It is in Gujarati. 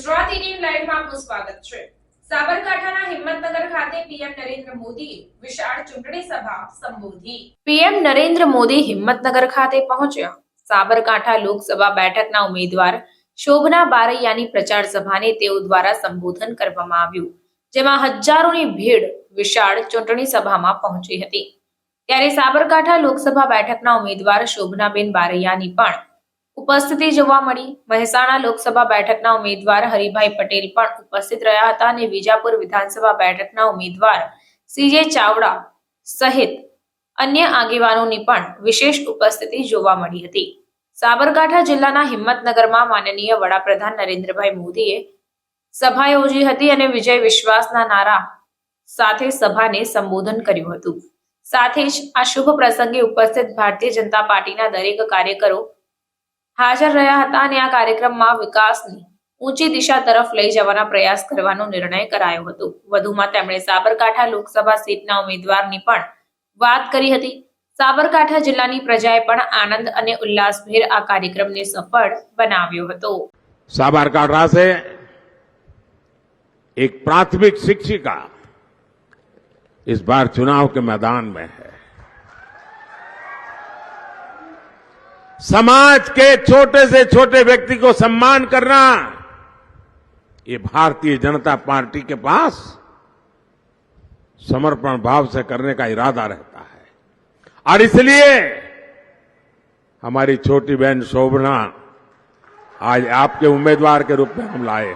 ગુજરાત ઇન્ડિયન લાઈવમાં આપનું સ્વાગત છે। સાબરકાંઠાના હિંમતનગર ખાતે પીએમ નરેન્દ્ર મોદીએ વિશાળ ચૂંટણી સભા સંબોધી। પીએમ નરેન્દ્ર મોદી હિંમતનગર ખાતે પહોંચ્યા। સાબરકાંઠા લોકસભા બેઠકના ઉમેદવાર શોભના બારૈયાની પ્રચાર સભાને તેઓ દ્વારા સંબોધન કરવામાં આવ્યું, જેમાં હજારોની ભીડ વિશાળ ચૂંટણી સભામાં પહોંચી હતી। ત્યારે સાબરકાંઠા લોકસભા બેઠકના ઉમેદવાર શોભનાબેન બારૈયાની પણ ઉપસ્થિતિ જોવા મળી। મહેસાણા લોકસભા બેઠકના ઉમેદવાર હરિભાઈ પટેલ પણ ઉપસ્થિત રહ્યા હતા અને વિજાપુર વિધાનસભા બેઠકના ઉમેદવાર સીજે ચાવડા સહિત અન્ય આગેવાનોની પણ વિશેષ ઉપસ્થિતિ જોવા મળી હતી। સાબરકાંઠા જિલ્લાના હિંમતનગરમાં માનનીય વડાપ્રધાન નરેન્દ્રભાઈ મોદીએ સભા યોજી હતી અને વિજય વિશ્વાસના નારા સાથે સભાને સંબોધન કર્યું હતું। સાથે જ આ શુભ પ્રસંગે ઉપસ્થિત ભારતીય જનતા પાર્ટીના દરેક કાર્યકરો હાજર રહ્યા હતા અને આ કાર્યક્રમમાં વિકાસની ઊંચી દિશા તરફ લઈ જવાના પ્રયાસ કરવાનો નિર્ણય કરાયો હતો। વધુમાં તેમણે સાબરકાંઠા લોકસભા સીટના ઉમેદવારની પણ વાત કરી હતી। સાબરકાંઠા જિલ્લાની પ્રજાએ પણ આનંદ અને ઉલ્લાસભેર આ કાર્યક્રમને સફળ બનાવ્યો હતો। साबरकांठा से एक प्राथमिक शिक्षिका इस बार चुनाव के मैदान में है। समाज के छोटे से छोटे व्यक्ति को सम्मान करना, ये भारतीय जनता पार्टी के पास समर्पण भाव से करने का इरादा रहता है और इसलिए हमारी छोटी बहन शोभना आज आपके उम्मीदवार के रूप में हम लाए।